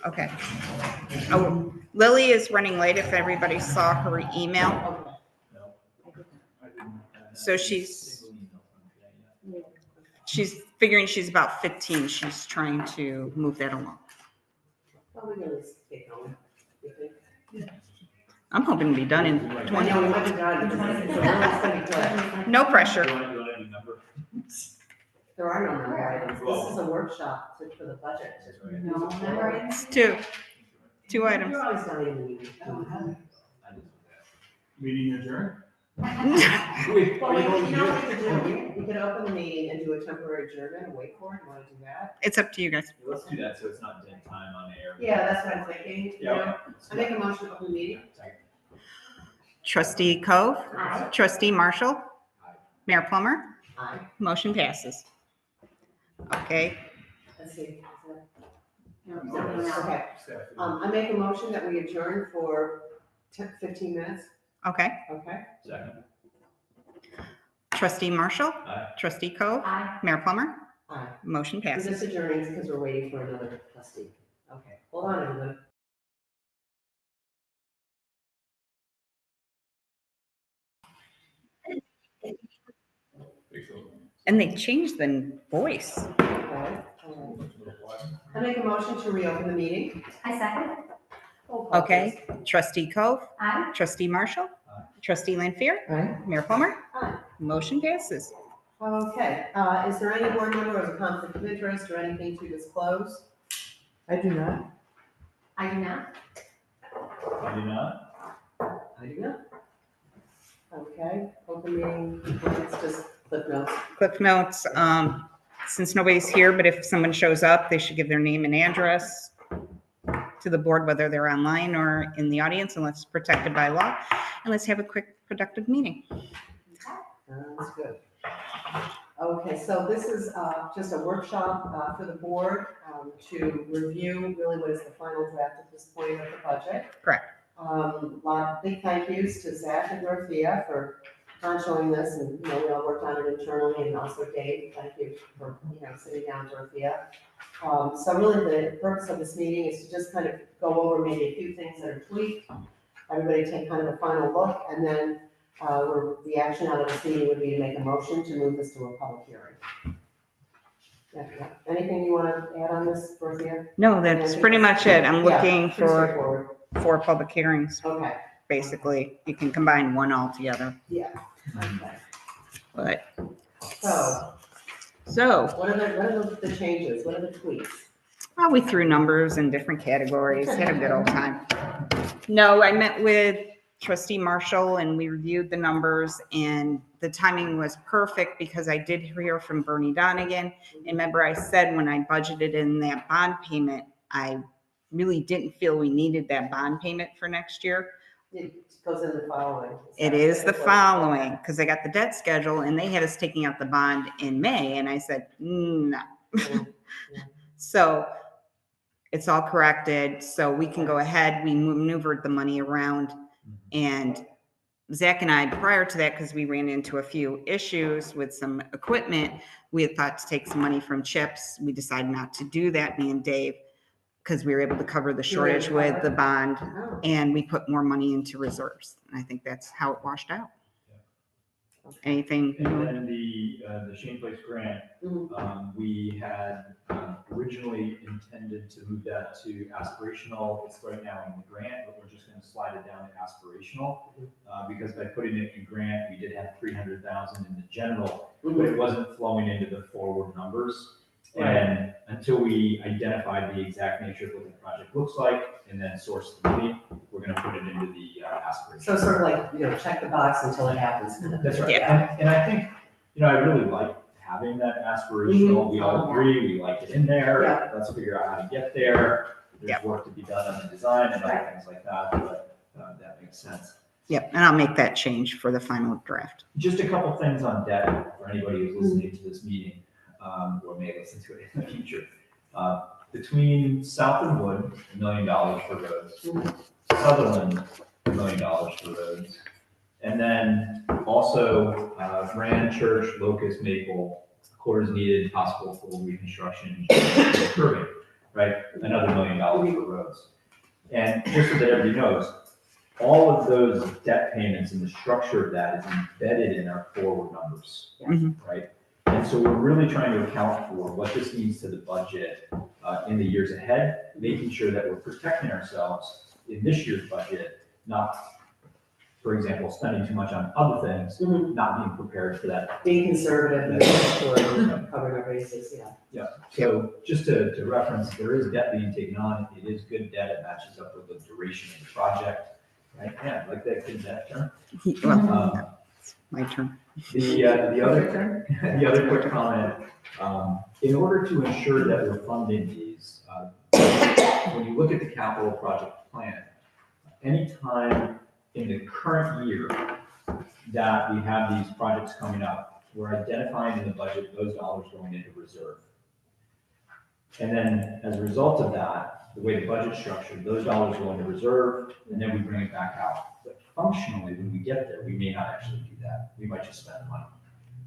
Okay. Oh, Lily is running late if everybody saw her email. So she's figuring she's about 15. She's trying to move that along. I'm hoping to be done in 20 minutes. No pressure. There are no number items. This is a workshop for the budget. No number items? Two items. You're always not in the meeting. Meeting adjourned? Well, you know what we could do? We could open the meeting and do a temporary adjournment and wait for it. You want to do that? It's up to you guys. Let's do that so it's not dead time on air. Yeah, that's what I'm thinking. You Yeah. know? I make a motion to open the meeting. Trustee Cove, Aye. Trustee Marshall, Mayor Plummer, Aye. motion passes. Okay, Let's see. No, something else. Okay. I make a motion that we adjourn for 15 minutes. okay. Okay. Second. Trustee Marshall, Aye. Trustee Cove, Aye. Mayor Plummer, Aye. motion We're passes. just adjourning because we're waiting for another trustee. Okay. Hold on, everyone. And they changed the voice. Okay. I make a motion to reopen the meeting. I second. Roll call, Okay, Trustee Cove, Aye. Trustee Marshall, Aye. Trustee Lanfair, please. Aye. Mayor Plummer, Aye. motion passes. Okay, is there any board member with a conflict of interest or anything to disclose? I do not. I do not. I do not. I do not. Okay, open meeting, it's just clip notes. Cliff notes, since nobody's here, but if someone shows up, they should give their name and address to the board, whether they're online or in the audience, unless it's protected by law. And let's have a quick, productive meeting. That's good. Okay, so this is just a workshop for the board to review really what is the final draft at this point of the budget. Correct. Lot of big thank yous to Zach and Dorothea for showing this, and, you know, we all worked on it internally, and also Dave, thank you for, you know, sitting down, Dorothea. So really the purpose of this meeting is to just kind of go over maybe a few things that are tweaked, everybody take kind of a final look, and then the action out of this meeting would be to make a motion to move this to a public hearing. Yeah. Anything you want to add on this, Dorothea? No, that's pretty much it. I'm Yeah, looking pretty for straightforward. 4 public hearings, Okay, basically. You can combine one altogether, yeah, okay. but, So, so, what are the changes, what are the tweaks? well, we threw numbers in different categories, had a good old time. No, I met with Trustee Marshall and we reviewed the numbers, and the timing was perfect because I did hear from Bernie Donegan. And remember, I said when I budgeted in that bond payment, I really didn't feel we needed that bond payment for next year. It goes in the following. It is the following, because I got the debt schedule and they had us taking out the bond in May, and I said, no. Yeah. So it's all corrected, so we can go ahead. We maneuvered the money around, and Zach and I, prior to that, because we ran into a few issues with some equipment, we had thought to take some money from CHIPS. We decided not to do that, me and Dave, because we were able to cover the shortage with the bond, Oh, and we put more money into reserves. And I think that's how it washed out. Anything? And then the Shane Place grant, mhm. we had originally intended to move that to aspirational. It's right now in the grant, but we're just gonna slide it down to aspirational. Because by putting it in grant, we did have 300,000 in the general, but it wasn't flowing into the forward numbers. And until we identified the exact nature of what the project looks like and then source the money, we're gonna put it into the aspiration. So sort of like, you know, check the box until it happens. That's right. Yeah. And I think, you know, I really like having that aspirational. We all agree, we like it in there. Yeah. Let's figure out how to get there. There's Yep. work to be done on the design and other things like that, but that makes sense. Yep, and I'll make that change for the final draft. Just a couple things on debt for anybody who's listening to this meeting, or may listen to it in the future. Between South and Wood, $1 million for roads. Sutherland, $1 million for roads. And then also, Grand Church, Locust, Maple, quarters needed, possible full reconstruction, improving. right? Another $1 million for roads. And just so that everybody knows, all of those debt payments and the structure of that is embedded in our forward numbers, Mhm. right? And so we're really trying to account for what this means to the budget in the years ahead, making sure that we're protecting ourselves in this year's budget, not, for example, spending too much on other things, Mhm. not being prepared for that. Being conservative and sure, covering our bases, yeah. So just to reference, there is debt being taken on. It is good debt. It matches up with the duration of the project. Right? Yeah, like that good debt term. Well, my turn. The other quick comment, in order to ensure that we're funding these, when you look at the capital project plan, anytime in the current year that we have these projects coming up, we're identifying in the budget those dollars going into reserve. And then as a result of that, the way the budget's structured, those dollars go into reserve and then we bring it back out. But functionally, when we get there, we may not actually do that. We might just spend the money.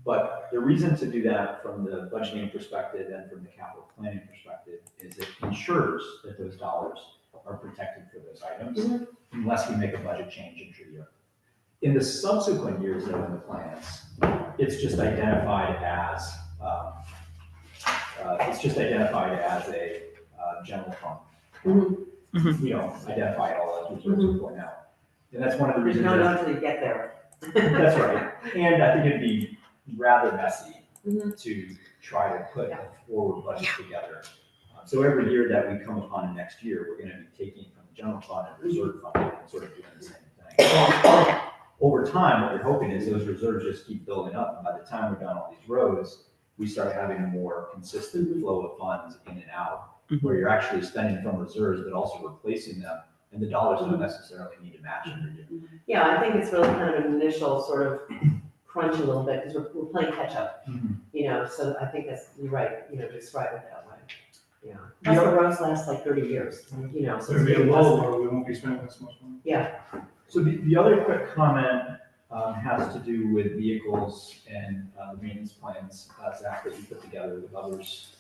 But the reason to do that from the budgeting perspective and from the capital planning perspective is it ensures that those dollars are protected for those items unless we make a budget change intra-year. In the subsequent years that are in the plans, it's just identified as a general fund. Mhm. We don't identify it all as reserves before now. And that's one of the You reasons. don't that- know until you get there. That's right. And I think it'd be rather messy Mhm. to try to put a forward budget together. So every year that we come upon next year, we're gonna be taking from the general fund and reserve fund and sort of doing the same thing. Over time, what we're hoping is those reserves just keep building up. And by the time we're done all these roads, we start having a more consistent flow of funds in and out, where you're actually spending from reserves, but also replacing them. And the dollars don't necessarily need to match every year. Yeah, I think it's really kind of an initial sort of crunch a little bit, because we're playing catch up, so I think that's, you're right, describe it that way. Yeah. Plus the roads last like 30 years, so So it's it'll be a really lull less. where we won't be spending this much money. Yeah, So the other quick comment has to do with vehicles and the maintenance plans, Zach, that you put together with others.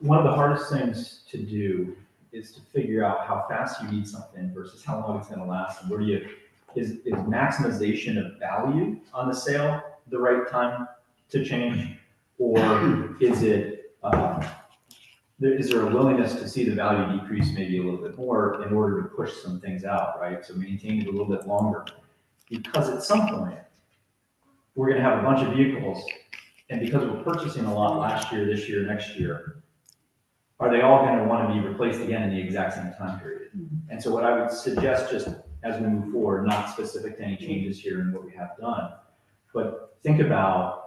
One of the hardest things to do is to figure out how fast you need something versus how long it's gonna last, and where do you, is maximization of value on the sale the right time to change? Or is it, is there a willingness to see the value decrease maybe a little bit more in order to push some things out, right? So maintain it a little bit longer. Because at some point, we're gonna have a bunch of vehicles, and because we're purchasing a lot last year, this year, next year, are they all gonna wanna be replaced again in the exact same time period? And so what I would suggest, just as we move forward, not specific to any changes here in what we have done, but think about,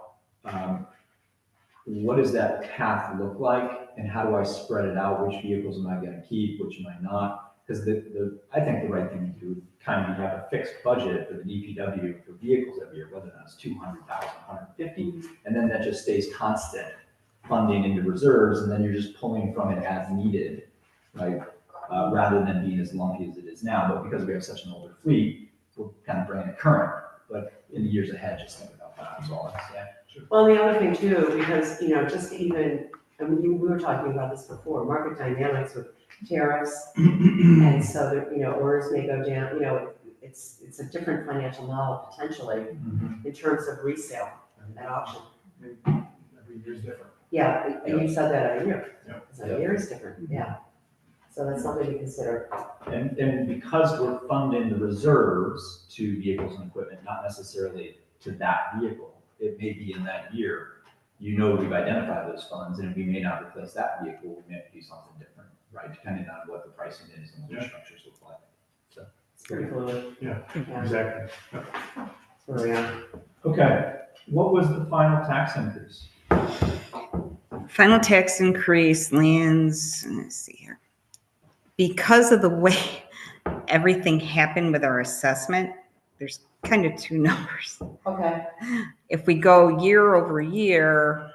what does that path look like, and how do I spread it out? Which vehicles am I gonna keep, which am I not? Because I think the right thing to do would kind of be have a fixed budget for the DPW for vehicles every year, whether that's 200,000, 150, and then that just stays constant funding into reserves, and then you're just pulling from it as needed, right? Rather than being as lumpy as it is now. But because we have such an older fleet, we're kind of bringing it current. But in the years ahead, just think about that as well. Yeah. well, the other thing too, because, just even, I mean, we were talking about this before, market dynamics with tariffs, and so that, orders may go down, it's a different financial model potentially in terms of resale at auction. Every year's different. Yeah, and you said that a year. Yeah. So a year is different, yeah. So that's something to consider. And because we're funding the reserves to vehicles and equipment, not necessarily to that vehicle, it may be in that year, we've identified those funds, and we may not replace that vehicle, we may do something different, right? Depending on what the pricing is and what the structures look like. So, It's pretty fluid. Yeah, Yeah, exactly. that's where we are. okay, what was the final tax increase? Final tax increase lands, let's see here. Because of the way everything happened with our assessment, there's kind of two numbers. Okay, If we go year over year,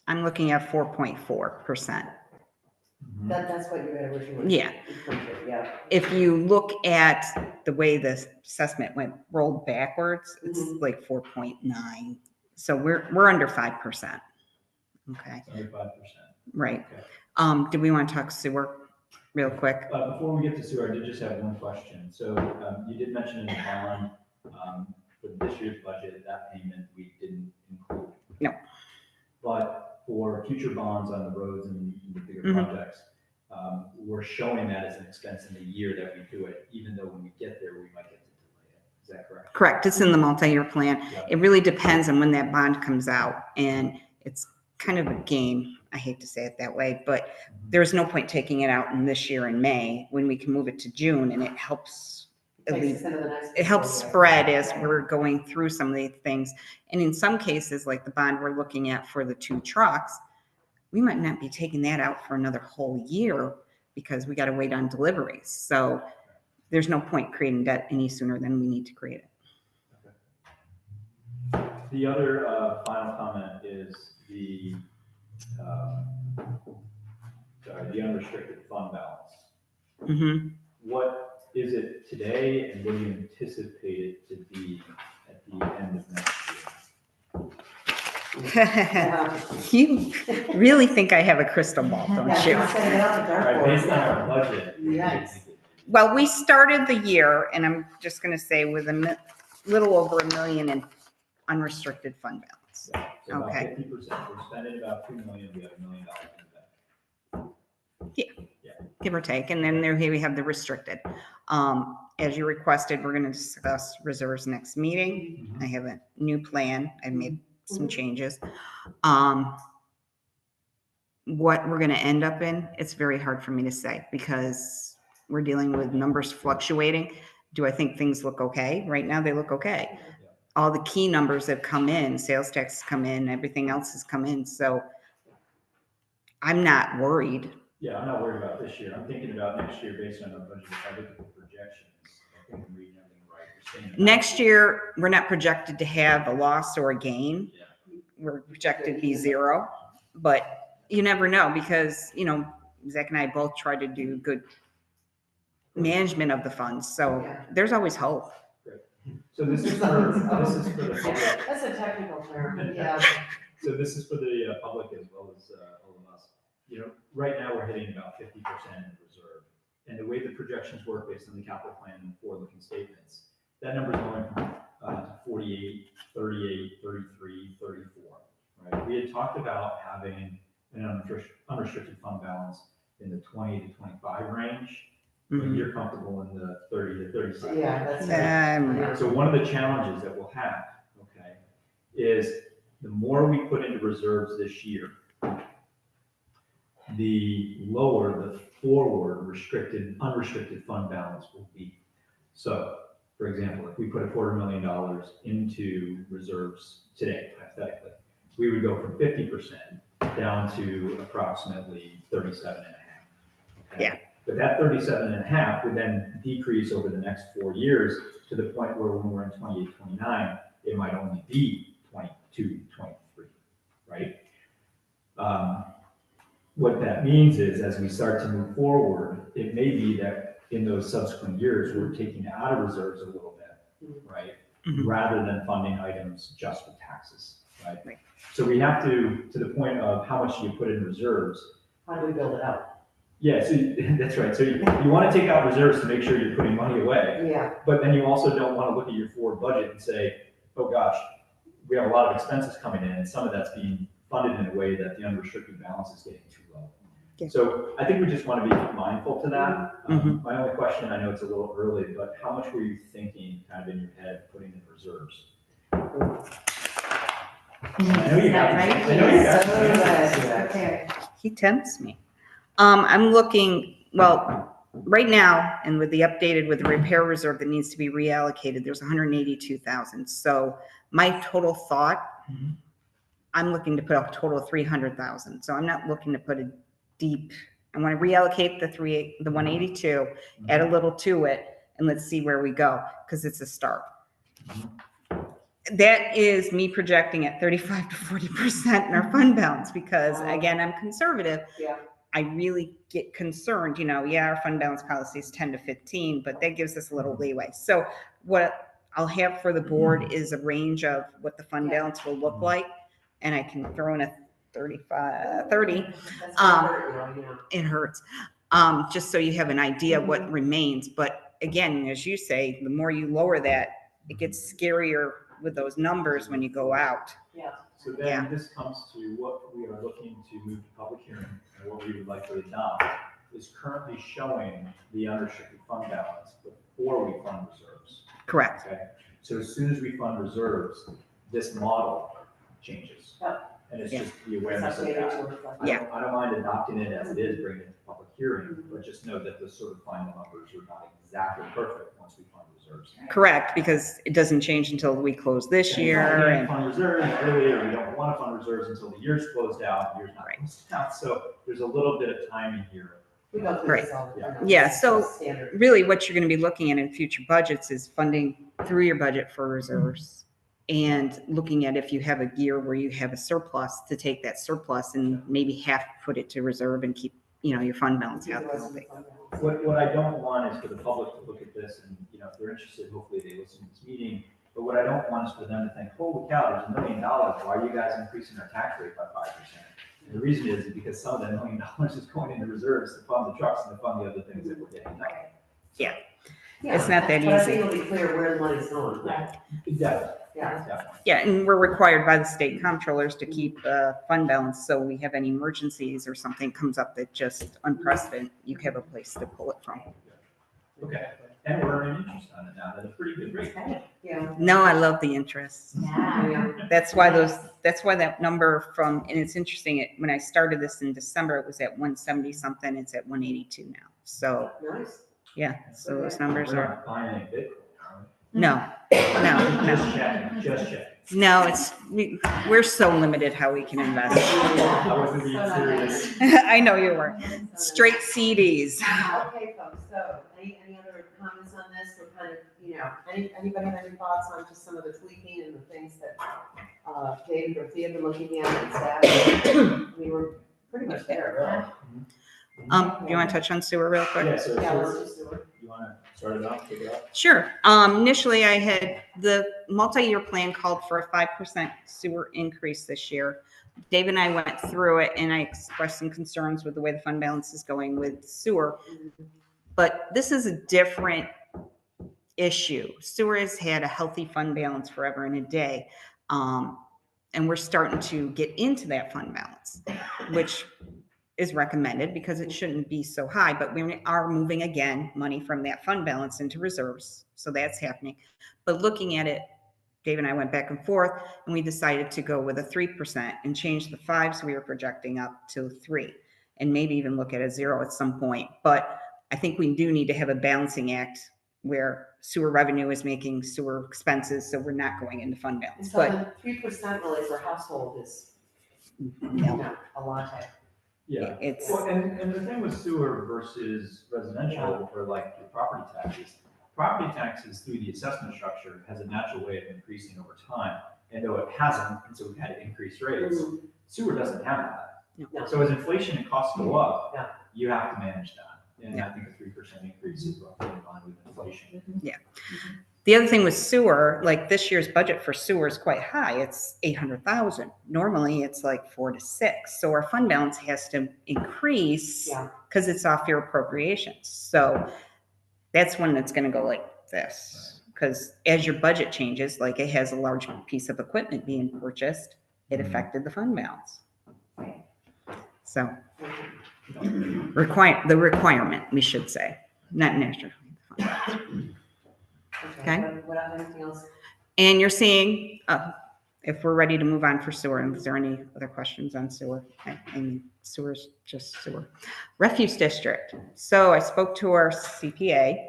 I'm looking at 4.4%. that's what you had originally. Yeah. Printed, yeah. If you look at the way the assessment rolled backwards, it's Mhm. like 4.9. So we're under 5%. Okay, It's under 5%. right. Okay. Do we want to talk sewer real quick? Before we get to sewer, I did just have one question. So you did mention in the bond, for this year's budget, that payment we didn't include. No. But for future bonds on the roads and the bigger Mhm. projects, we're showing that as an expense in the year that we do it, even though when we get there, we might get to delay it. Is that correct? Correct, it's in the multi-year plan. Yeah. It really depends on when that bond comes out, and it's kind of a game. I hate to say it that way, but there's no point taking it out in this year in May when we can move it to June, and it helps Takes us into the next it helps fiscal year. spread as we're going through some of these things. And in some cases, like the bond we're looking at for the 2 trucks, we might not be taking that out for another whole year because we got to wait on deliveries. So there's no point creating debt any sooner than we need to create it. The other final comment is the unrestricted fund balance. Mhm. What is it today, and what do you anticipate it to be at the end of next year? Yeah. You really think I have a crystal ball, don't Yeah, you? I was gonna get out the All right, dartboard. based on our budget. Yikes. Well, we started the year, and I'm just going to say with little over $1 million in unrestricted fund balance. So about Okay. 50%, we're spending about $2 million, we have $1 million in the bank. Give or take, and then here we have the restricted. As you requested, we're going to discuss reserves next meeting. I have a new plan. I made some changes. What we're going to end up in, it's very hard for me to say because we're dealing with numbers fluctuating. Do I think things look okay? Right now, they look okay. All the key numbers have come in, sales tax has come in, everything else has come in. So I'm not worried. Yeah, I'm not worried about this year. I'm thinking about next year based on our budget. If I look at the projections, I think I'm reading everything right. We're saying about- Next year, we're not projected to have a loss or a gain. Yeah. We're projected to be 0, but you never know because, Zach and I both try to do good management of the funds. So Yeah. there's always hope. So this is for the public. That's a technical term, yeah. So this is for the public as well as all of us. Right now we're hitting about 50% in reserve. And the way the projections work based on the capital plan and forward-looking statements, that number is going from 48, 38, 33, 34, right? We had talked about having an unrestricted fund balance in the 20 to 25 range, but Mhm. you're comfortable in the 30 to 36. Yeah, that's. Um, So one of the challenges that we'll have, okay, is the more we put into reserves this year, the lower the forward unrestricted fund balance will be. So, for example, if we put $250,000 into reserves today, hypothetically, we would go from 50% down to approximately 37.5. Okay? Yeah. But that 37.5 would then decrease over the next 4 years to the point where when we're in 28, 29, it might only be 22, 23, right? What that means is as we start to move forward, it may be that in those subsequent years, we're taking out of reserves a little bit, right? Mhm. Rather than funding items just for taxes, right? Right. So we have to the point of how much do you put in reserves? How do we build it out? Yeah, so that's right. So you want to take out reserves to make sure you're putting money away, Yeah, but then you also don't want to look at your forward budget and say, oh gosh, we have a lot of expenses coming in and some of that's being funded in a way that the unrestricted balance is getting too low. Yeah. So I think we just want to be mindful to that. Mhm. My only question, I know it's a little early, but how much were you thinking kind of in your head putting in reserves? I know you have. Right? I know you have. Yes. Okay. He tempts me. I'm looking, well, right now, and with the updated, with the repair reserve that needs to be reallocated, there's 182,000. So my total thought, Mhm. I'm looking to put up a total of 300,000. So I'm not looking to put a deep, I want to reallocate the 182, add a little to it, and let's see where we go, because it's a start. That is me projecting at 35 to 40% in our fund balance, because again, I'm conservative. yeah. I really get concerned, our fund balance policy is 10 to 15, but that gives us a little leeway. So what I'll have for the board is a range of what the fund balance will look like. And I can throw in a 30. That's Um, not, you know. It hurts. Just so you have an idea what remains. But again, as you say, the more you lower that, it gets scarier with those numbers when you go out. So Yeah. then this comes to what we are looking to move to public hearing and what we would like to adopt is currently showing the unrestricted fund balance before we fund reserves. Correct. Okay, so as soon as we fund reserves, this model changes. And it's Yeah. just the awareness of that. Yeah. I don't mind adopting it as it is, bringing it to public hearing, but just know that the sort of final numbers are not exactly perfect once we fund reserves. Correct, because it doesn't change until we close this And we year. don't And fund reserves earlier, we don't want to fund reserves until the year's closed out, the year's not Right. closed out. So there's a little bit of timing here. We go through this all the time. Yeah, so- Standard. really what you're going to be looking at in future budgets is funding through your budget for reserves. And looking at if you have a year where you have a surplus, to take that surplus and maybe half put it to reserve and keep, your fund balance Keep the rest of healthy. the fund balance. What I don't want is for the public to look at this and, if they're interested, hopefully they listen to this meeting. But what I don't want is for them to think, holy cow, there's $1 million. Why are you guys increasing our tax rate by 5%? And the reason is because some of that $1 million is going into reserves to fund the trucks and to fund the other things that we're getting done. Yeah. It's not that But I easy. think it'll be clear where the money's going. Definitely, Yeah. definitely. Yeah, and we're required by the state comptrollers to keep fund balance, so we have any emergencies or something comes up that just unprecedented, you have a place to pull it from. Okay, and we're earning interest on it now at a pretty good rate. Yeah. No, I love the interest. Yeah. Yeah. That's why that number and it's interesting, when I started this in December, it was at 170 something, it's at 182 now. So, Nice. yeah, so those numbers We're are, not buying any Bitcoin, are no, we? no. Just checking, just checking. No, we're so limited how we can invest. I wasn't being serious. I know you were. Straight CDs. Okay, folks, so any other comments on this? We're kind of, anybody have any thoughts on just some of the tweaking and the things that Dave or Thea have been looking at and staff? We were pretty much there, really. Do you want to touch on sewer real quick? Yeah, so, Yeah, let's so just do it. you want to start it off, kick it off? Sure. Initially, I had the multi-year plan called for a 5% sewer increase this year. Dave and I went through it and I expressed some concerns with the way the fund balance is going with sewer. But this is a different issue. Sewer has had a healthy fund balance forever and a day. And we're starting to get into that fund balance, which is recommended because it shouldn't be so high, but we are moving again money from that fund balance into reserves. So that's happening. But looking at it, Dave and I went back and forth and we decided to go with a 3% and change the 5s we were projecting up to 3 and maybe even look at a 0 at some point. But I think we do need to have a balancing act where sewer revenue is making sewer expenses, so we're not going into fund balance. So But the 3% really for household is, a lot. Yeah. it's, Well, and the thing with sewer versus residential or like your property taxes through the assessment structure has a natural way of increasing over time. And though it hasn't, and so we've had to increase rates, sewer doesn't have that. No. So as inflation and costs go up, Yeah. you have to manage that. And I think a 3% increase is roughly in line with inflation. the other thing with sewer, like this year's budget for sewer is quite high. It's 800,000. Normally it's like 4 to 6. So our fund balance has to increase Yeah. because it's off your appropriations. So that's when it's going to go like this. Because as your budget changes, like it has a large piece of equipment being purchased, it affected the fund balance. So the requirement, we should say, not naturally. Okay. What anything else? And you're seeing, if we're ready to move on for sewer, and is there any other questions on sewer? I mean, sewer's just sewer. Refuse district. So I spoke to our CPA.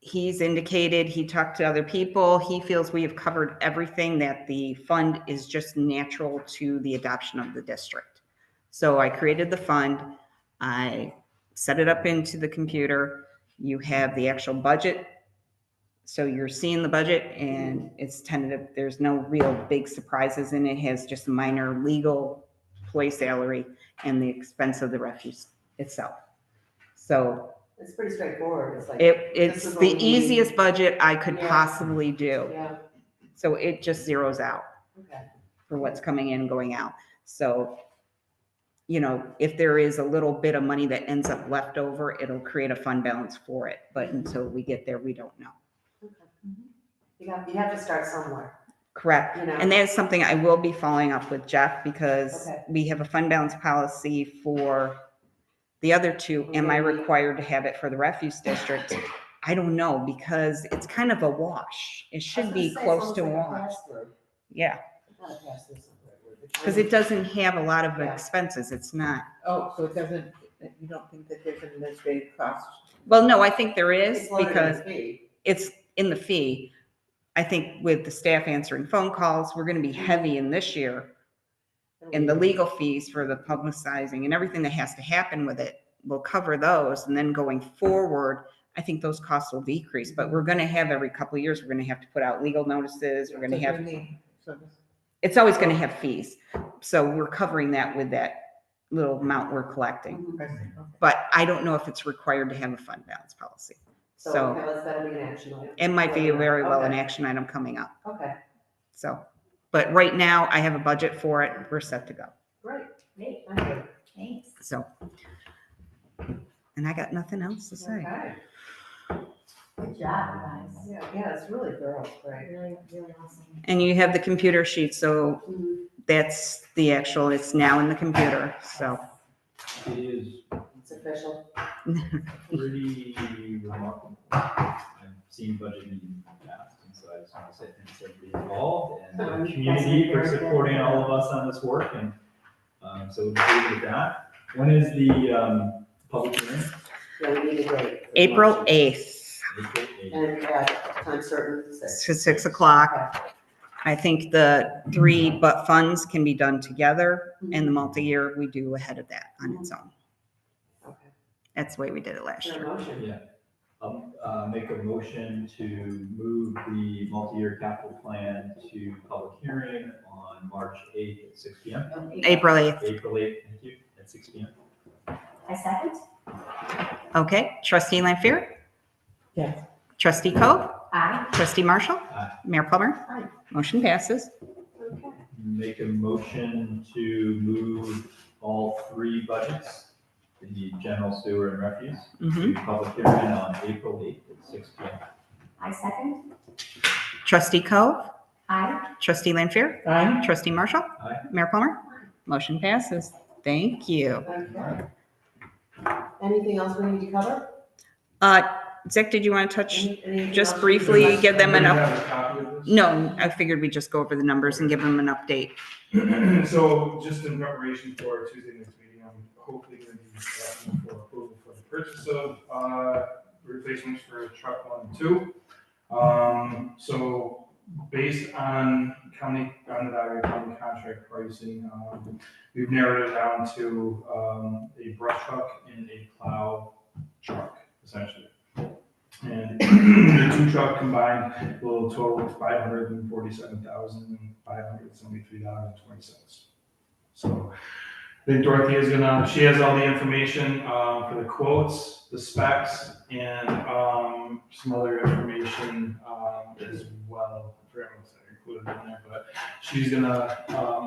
He's indicated, he talked to other people. He feels we have covered everything, that the fund is just natural to the adoption of the district. So I created the fund. I set it up into the computer. You have the actual budget. So you're seeing the budget and it's tentative. There's no real big surprises in it. It has just a minor legal employee salary and the expense of the refuse itself. So It's pretty straightforward. It's like. It's this is what the we need. easiest budget I could Yeah. possibly do. Yeah, So it just zeroes out okay. for what's coming in and going out. So, you know, if there is a little bit of money that ends up left over, it'll create a fund balance for it. But until we get there, we don't know. You have to start somewhere, Correct. you know? And that is something I will be following up with Jeff because Okay. we have a fund balance policy for the other two. Am I required to have it for the refuse district? I don't know because it's kind of a wash. It should be close to a wash. Yeah, because it doesn't have a lot of Yeah. expenses. It's not. Oh, so it doesn't, you don't think that there's an administrative cost? Well, no, I think there is It's loaded in because the fee. it's in the fee. I think with the staff answering phone calls, we're going to be heavy in this year. And the legal fees for the publicizing and everything that has to happen with it will cover those. And then going forward, I think those costs will decrease, but we're going to have every couple of years, we're going to have to put out legal notices. We're going to have, it's always going to have fees. So we're covering that with that little amount we're collecting. Mhm. But I don't know if it's required to have a fund balance policy. So So that'll be an action item. it might be very well an Okay. action item coming up. Okay, So, but right now I have a budget for it. We're set to go. great. Great, Thank you. thanks. So, and I got nothing else to say. Okay. Good job, guys. Yeah, it's really thorough, great. Really, really awesome. And you have the computer sheet, so Mhm. that's the actual, it's now in the computer, so. It is It's official. pretty remarkable. I've seen budget meetings in the past, and so I just want to say thanks to everybody involved and the That's community for very good. supporting all of us on this work, and so we'll leave it at that. When is the public hearing? Yeah, we need a date. April 8th April 8th. And at time certain, to 6 o'clock. Okay. I think the 3 but funds can be done together, and the multi-year we do ahead of that on its own. Okay. That's the way we did it last Is there year. a motion? Yeah. I'll make a motion to move the multi-year capital plan to public hearing on March 8th at 6 PM. April 8th. April 8th, thank you, at 6 PM. I second. Okay, trustee Lampier? Yes. Trustee Coe? Aye. Trustee Marshall? Aye. Mayor Plummer? Aye. Motion passes. Okay. Make a motion to move all 3 budgets, the general sewer and refuse, Mhm. to public hearing on April 8th at 6 PM. I second. Trustee Coe? Aye. Trustee Lampier? Aye. Trustee Marshall? Aye. Mayor Plummer? Motion passes. Thank you. Okay. Anything else we need to cover? Zach, did you want to touch, Anything just else? briefly give them an Do you up? have a copy of this? No, I figured we'd just go over the numbers and give them an update. So just in preparation for Tuesday next meeting, I'm hopefully going to be asking for approval for the purchase of replacements for truck 1 and 2. So based on Onondaga County contract pricing, we've narrowed it down to a brush truck and a plow truck, essentially. And the 2 truck combined will total $547,573.20. So I think Dorothea is gonna, she has all the information for the quotes, the specs, and some other information as well. I forgot what I included in there, but she's gonna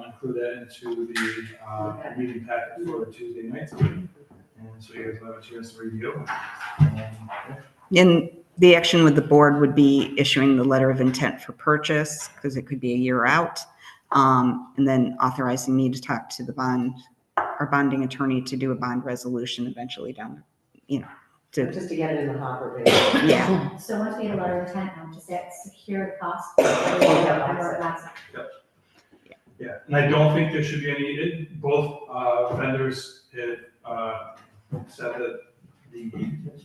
include that into the meeting packet for Tuesday night's meeting. And so you guys will have a chance to review. And the action with the board would be issuing the letter of intent for purchase, because it could be a year out. And then authorizing me to talk to the our bonding attorney to do a bond resolution eventually down, to, Just to get it in the hopper, basically. yeah. So once we have a letter of intent, does that secure the cost? Yeah, and I don't think there should be any, both vendors had said that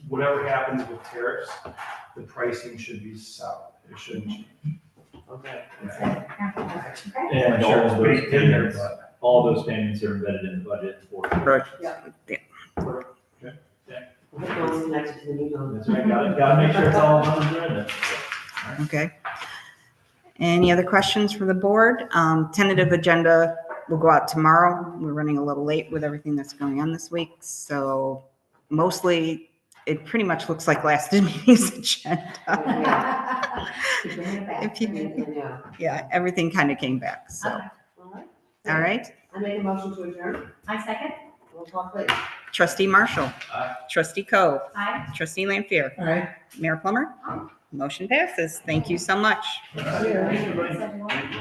whatever happens with tariffs, the pricing should be solid. It shouldn't change. Okay. Okay. And I'm sure all it's of those baked in there, payments, but- all those payments are embedded in the budget for. The phone's connected to the new one. That's right, gotta make sure it's all on the agenda. Okay. Any other questions for the board? Tentative agenda will go out tomorrow. We're running a little late with everything that's going on this week. So mostly it pretty much looks like last meeting's agenda. Keep bringing it back. If you- Yeah. Yeah, everything kind of came back, so, Okay. All right. all right. I make a motion to adjourn. I second. Roll call, please. Trustee Marshall. Aye. Trustee Coe. Aye. Trustee Lampier. All right. Mayor Plummer. Motion passes. Thank you so much. Yeah. Everyone.